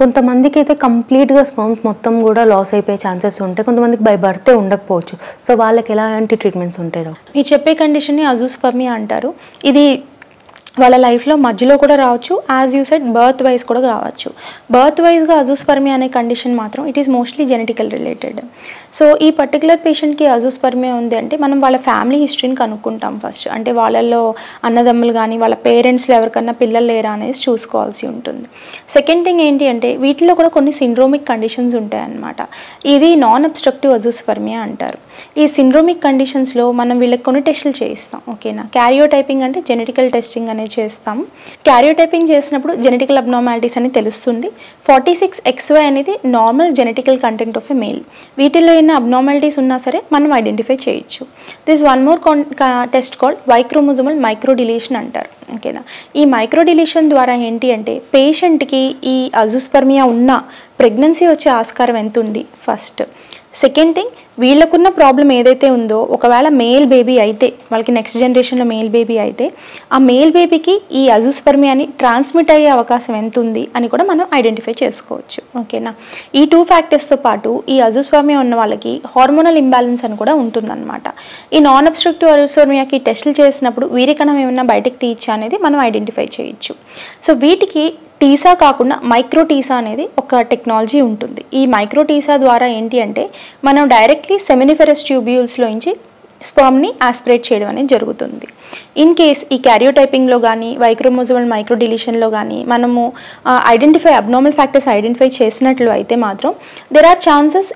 కొంతమందికి అయితే కంప్లీట్గా స్పర్మ్స్ మొత్తం కూడా లాస్ అయిపోయే ఛాన్సెస్ ఉంటాయి, కొంతమందికి బై బర్తే ఉండకపోవచ్చు. సో వాళ్ళకి ఎలాంటి ట్రీట్మెంట్స్ ఉంటాయి? మీరు చెప్పే కండిషన్ని అజూస్పర్మియా అంటారు. ఇది వాళ్ళ లైఫ్లో మధ్యలో కూడా రావచ్చు, as you said birth wise కూడా రావచ్చు. బర్త్ వైజ్గా అజూస్పర్మియా అనే కండిషన్ మాత్రం it is mostly genetical related. So ఈ పర్టికులర్ పేషెంట్కి అజూస్పర్మియా ఉంది అంటే మనం వాళ్ళ ఫ్యామిలీ హిస్టరీని కనుక్కుంటాం ఫస్ట్. అంటే వాళ్ళల్లో అన్నదమ్ములు కానీ వాళ్ళ పేరెంట్స్లో ఎవరికన్నా పిల్లలు లేరా అనేది చూసుకోవాల్సి ఉంటుంది. సెకండ్ థింగ్ ఏంటి అంటే వీటిలో కూడా కొన్ని సిండ్రోమిక్ కండిషన్స్ ఉంటాయన్నమాట. ఇది నాన్ అబ్స్ట్రక్టివ్ అజూస్పర్మియా అంటారు. ఈ సిండ్రోమిక్ కండిషన్స్లో మనం వీళ్ళకి కొన్ని టెస్టులు చేయిస్తాం. ఓకేనా, క్యారియోటైపింగ్ అంటే జెనెటికల్ టెస్టింగ్ అనేది చేస్తాం. క్యారియోటైపింగ్ చేసినప్పుడు జెనెటికల్ అబ్నార్మాలిటీస్ అని తెలుస్తుంది. 46XY అనేది normal genetical content of a male. వీటిల్లో ఏమైనా అబ్నార్మాలిటీస్ ఉన్నా సరే మనం ఐడెంటిఫై చేయొచ్చు. This one more test called Y chromosomal micro deletion అంటారు. ఓకేనా, ఈ మైక్రో డిలీషన్ ద్వారా ఏంటి అంటే పేషెంట్కి ఈ అజూస్పర్మియా ఉన్న ప్రెగ్నెన్సీ వచ్చే ఆస్కారం ఎంత ఉంది ఫస్ట్. సెకండ్ థింగ్, వీళ్ళకున్న ప్రాబ్లం ఏదైతే ఉందో ఒకవేళ మేల్ బేబీ అయితే వాళ్ళకి నెక్స్ట్ జనరేషన్లో మేల్ బేబీ అయితే ఆ మేల్ బేబీకి ఈ అజూస్పర్మియాని ట్రాన్స్మిట్ అయ్యే అవకాశం ఎంత ఉంది అని కూడా మనం ఐడెంటిఫై చేసుకోవచ్చు. ఓకేనా, ఈ 2 ఫ్యాక్టర్స్తో పాటు ఈ అజూస్పర్మియా ఉన్న వాళ్ళకి హార్మోనల్ ఇంబ్యాలెన్స్ అని కూడా ఉంటుందన్నమాట. ఈ నాన్ అబ్స్ట్రక్టివ్ అజూస్పర్మియాకి టెస్టులు చేసినప్పుడు వీరికణం ఏమైనా బయటకు తీయచ్చా అనేది మనం ఐడెంటిఫై చేయొచ్చు. సో వీటికి టీసా కాకుండా మైక్రో టీసా అనేది ఒక టెక్నాలజీ ఉంటుంది. ఈ మైక్రో టీసా ద్వారా ఏంటి అంటే మనం డైరెక్ట్లీ సెమినిఫెరస్ ట్యూబ్యూల్స్లోంచి స్పర్మ్ని ఆస్పిరేట్ చేయడం అనేది జరుగుతుంది. ఇన్ కేస్ ఈ క్యారియోటైపింగ్లో కానీ వైక్రోమోజోమల్ మైక్రో డిలీషన్లో కానీ మనము అబ్నార్మల్ ఫ్యాక్టర్స్ ఐడెంటిఫై చేసినట్లు అయితే మాత్రం దెర్ ఆర్ ఛాన్సెస్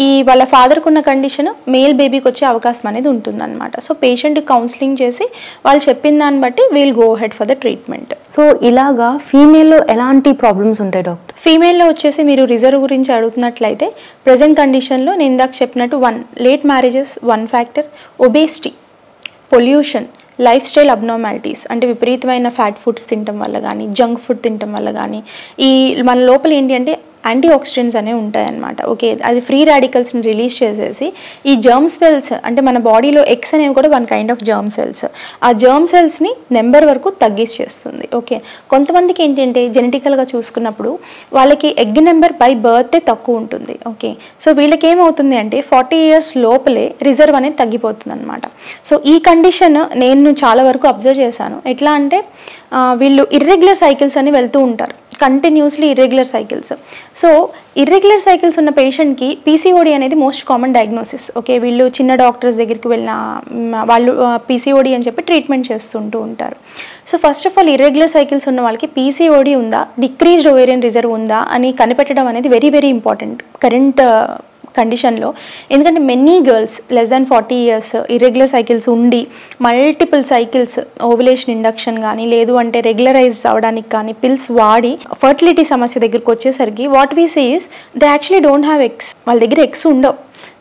ఈ వాళ్ళ ఫాదర్కి ఉన్న కండిషన్ మేల్ బేబీకి వచ్చే అవకాశం అనేది ఉంటుందన్నమాట. సో పేషెంట్కి కౌన్సిలింగ్ చేసి వాళ్ళు చెప్పిన దాన్ని బట్టి we'll go head for the treatment. So ఇలాగా ఫీమేల్లో ఎలాంటి ప్రాబ్లమ్స్ ఉంటాయి డాక్టర్? ఫీమేల్లో వచ్చేసి మీరు రిజర్వ్ గురించి అడుగుతున్నట్లయితే ప్రజెంట్ కండిషన్లో నేను ఇందాక చెప్పినట్టు 1 late marriages 1 factor, obesity, pollution, life style abnormalities అంటే విపరీతమైన ఫ్యాట్ ఫుడ్స్ తినటం వల్ల కానీ జంక్ ఫుడ్ తినటం వల్ల కానీ ఈ మన లోపల ఏంటి అంటే యాంటీ ఆక్సిడెంట్స్ అనేవి ఉంటాయన్నమాట. ఓకే, అది ఫ్రీ రాడికల్స్ని రిలీజ్ చేసేసి ఈ జర్మ్ సెల్స్ అంటే మన బాడీలో ఎగ్స్ అనేవి కూడా 1 కైండ్ ఆఫ్ జర్మ్ సెల్స్, ఆ జర్మ్ సెల్స్ని నెంబర్ వరకు తగ్గించేస్తుంది. ఓకే, కొంతమందికి ఏంటంటే జెనెటికల్గా చూసుకున్నప్పుడు వాళ్ళకి ఎగ్ నెంబర్ బై బర్తే తక్కువ ఉంటుంది. ఓకే, సో వీళ్ళకి ఏమవుతుంది అంటే 40 ఇయర్స్ లోపలే రిజర్వ్ అనేది తగ్గిపోతుంది అనమాట. సో ఈ కండిషన్ నేను చాలా వరకు అబ్జర్వ్ చేశాను. ఎట్లా అంటే వీళ్ళు ఇర్రెగ్యులర్ సైకిల్స్ అని వెళ్తూ ఉంటారు, continuously irregular cycles. So irregular cycles ఉన్న పేషెంట్కి పీసీఓడి అనేది మోస్ట్ కామన్ డయాగ్నోసిస్. ఓకే, వీళ్ళు చిన్న డాక్టర్స్ దగ్గరికి వెళ్ళిన వాళ్ళు పీసీఓడి అని చెప్పి ట్రీట్మెంట్ చేస్తుంటూ ఉంటారు. So first of all irregular cycles ఉన్న వాళ్ళకి పీసీఓడి ఉందా, డిక్రీజ్డ్ ఓవేరియన్ రిజర్వ్ ఉందా అని కనిపెట్టడం అనేది వెరీ వెరీ ఇంపార్టెంట్ కరెంట్ కండిషన్లో. ఎందుకంటే many girls less than 40 years irregular cycles ఉండి మల్టిపుల్ సైకిల్స్ ఓవులేషన్ ఇండక్షన్ కానీ లేదు అంటే రెగ్యులరైజ్ అవ్వడానికి కానీ పిల్స్ వాడి ఫర్టిలిటీ సమస్య దగ్గరికి వచ్చేసరికి what we see is they actually don't have eggs, వాళ్ళ దగ్గర ఎగ్స్ ఉండవు.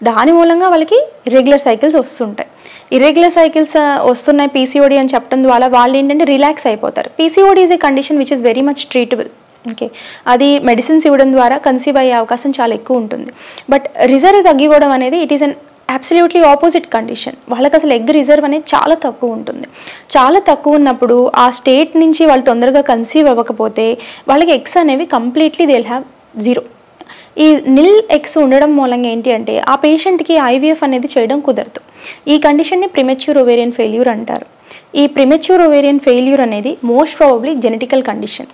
దాని మూలంగా వాళ్ళకి ఇర్రెగ్యులర్ సైకిల్స్ వస్తుంటాయి. ఇర్రెగ్యులర్ సైకిల్స్ వస్తున్నాయి పీసీఓడి అని చెప్పడం ద్వారా వాళ్ళు ఏంటంటే రిలాక్స్ అయిపోతారు. PCOD is a condition which is very much treatable. Okay, అది మెడిసిన్స్ ఇవ్వడం ద్వారా కన్సీవ్ అయ్యే అవకాశం చాలా ఎక్కువ ఉంటుంది. బట్ రిజర్వ్ తగ్గిపోవడం అనేది it is an absolutely opposite condition. వాళ్ళకి అసలు ఎగ్ రిజర్వ్ అనేది చాలా తక్కువ ఉంటుంది. చాలా తక్కువ ఉన్నప్పుడు ఆ స్టేట్ నుంచి వాళ్ళు తొందరగా కన్సీవ్ అవ్వకపోతే వాళ్ళకి ఎగ్స్ అనేవి కంప్లీట్లీ దే విల్ హ్యావ్ 0. ఈ నిల్ ఎగ్స్ ఉండడం మూలంగా ఏంటి అంటే ఆ పేషెంట్కి ఐవీఎఫ్ అనేది చేయడం కుదరదు. ఈ కండిషన్ని ప్రిమెచ్యూర్ ఓవేరియన్ ఫెయిల్యూర్ అంటారు. ఈ ప్రిమెచ్యూర్ ఓవేరియన్ ఫెయిల్యూర్ అనేది మోస్ట్ ప్రాబబ్లీ జెనెటికల్ కండిషన్.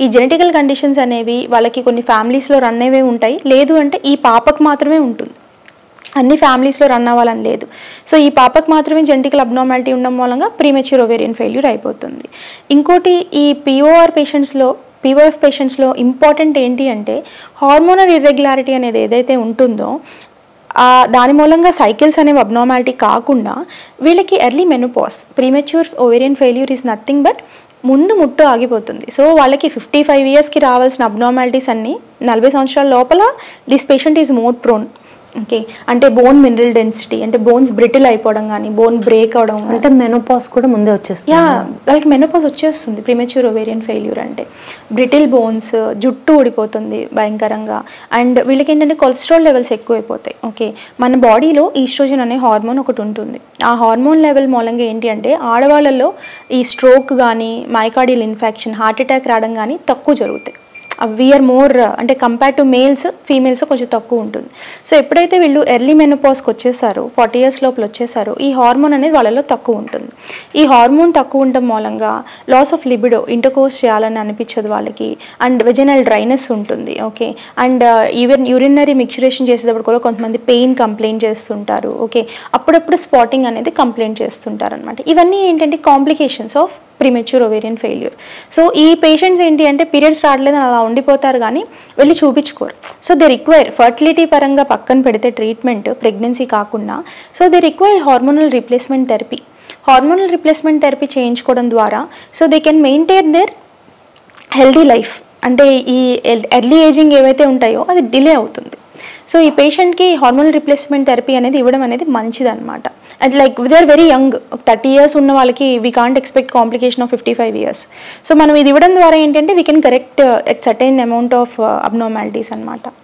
ఈ జెనెటికల్ కండిషన్స్ అనేవి వాళ్ళకి కొన్ని ఫ్యామిలీస్లో రన్ అయ్యే ఉంటాయి, లేదు అంటే ఈ పాపకు మాత్రమే ఉంటుంది, అన్ని ఫ్యామిలీస్లో రన్ అవ్వాలని లేదు. సో ఈ పాపకు మాత్రమే జెనెటికల్ అబ్నార్మాలిటీ ఉండడం మూలంగా ప్రీమెచ్యూర్ ఓవేరియన్ ఫెయిల్యూర్ అయిపోతుంది. ఇంకోటి ఈ పీఓఎఫ్ పేషెంట్స్లో ఇంపార్టెంట్ ఏంటి అంటే హార్మోనల్ ఇర్రెగ్యులారిటీ అనేది ఏదైతే ఉంటుందో దాని మూలంగా సైకిల్స్ అనేవి అబ్నార్మాలిటీ కాకుండా వీళ్ళకి early menopause. Premature ovarian failure is nothing but ముందు ముట్టు ఆగిపోతుంది. సో వాళ్ళకి 55 ఇయర్స్కి రావాల్సిన అబ్నార్మాలిటీస్ అన్నీ 40 సంవత్సరాల లోపల this patient is more prone. Okay, అంటే బోన్ మినరల్ డెన్సిటీ అంటే బోన్స్ బ్రిటిల్ అయిపోవడం కానీ బోన్ బ్రేక్ అవడం అంటే మెనోపాజ్ కూడా ముందే వచ్చేస్తుంది. వాళ్ళకి మెనోపాజ్ వచ్చేస్తుంది ప్రీమెచ్యూర్ ఓవేరియన్ ఫెయిల్యూర్ అంటే. బ్రిటిల్ బోన్స్, జుట్టు ఊడిపోతుంది భయంకరంగా, అండ్ వీళ్ళకి ఏంటంటే కొలెస్ట్రాల్ లెవెల్స్ ఎక్కువైపోతాయి. ఓకే, మన బాడీలో ఈస్ట్రోజన్ అనే హార్మోన్ ఒకటి ఉంటుంది. ఆ హార్మోన్ లెవెల్ మూలంగా ఏంటి అంటే ఆడవాళ్ళలో ఈ స్ట్రోక్ కానీ మైకార్డియల్ ఇన్ఫెక్షన్ హార్ట్ అటాక్ రావడం కానీ తక్కువ జరుగుతాయి. వీఆర్ మోర్ అంటే కంపేర్ టు మేల్స్ ఫీమేల్స్ కొంచెం తక్కువ ఉంటుంది. సో ఎప్పుడైతే వీళ్ళు ఎర్లీ మెనోపాజ్కి వచ్చేసారో 40 years లోపల వచ్చేసారో ఈ హార్మోన్ అనేది వాళ్ళలో తక్కువ ఉంటుంది. ఈ హార్మోన్ తక్కువ ఉండటం మూలంగా లాస్ ఆఫ్ లిబిడో, ఇంటర్కోర్స్ చేయాలని అనిపించదు వాళ్ళకి, అండ్ వెజనల్ డ్రైనెస్ ఉంటుంది. Okay, and even urinary micturition చేసేటప్పుడు కూడా కొంతమంది పెయిన్ కంప్లైంట్ చేస్తుంటారు. ఓకే, అప్పుడప్పుడు స్పాటింగ్ అనేది కంప్లైంట్ చేస్తుంటారు అనమాట. ఇవన్నీ ఏంటంటే complications of premature ovarian failure. So ఈ పేషెంట్స్ ఏంటి అంటే పీరియడ్స్ రావట్లేదు అలా ఉండిపోతారు కానీ వెళ్ళి చూపించుకోరు. సో దే రిక్వైర్ ఫర్టిలిటీ పరంగా పక్కన పెడితే ట్రీట్మెంట్ ప్రెగ్నెన్సీ కాకుండా, so they require hormonal replacement therapy. Hormonal replacement therapy చేయించుకోవడం ద్వారా so they can maintain their healthy life. అంటే ఈ ఎర్లీ ఏజింగ్ ఏవైతే ఉంటాయో అది డిలే అవుతుంది. సో ఈ పేషెంట్కి హార్మోనల్ రీప్లేస్మెంట్ థెరపీ అనేది ఇవ్వడం అనేది మంచిదన్నమాట. అది like they are very young, 30 years ఉన్న వాళ్ళకి we can't expect complication of 55 years. So మనం ఇది ఇవ్వడం ద్వారా ఏంటంటే we can correct at certain amount of abnormalities అనమాట.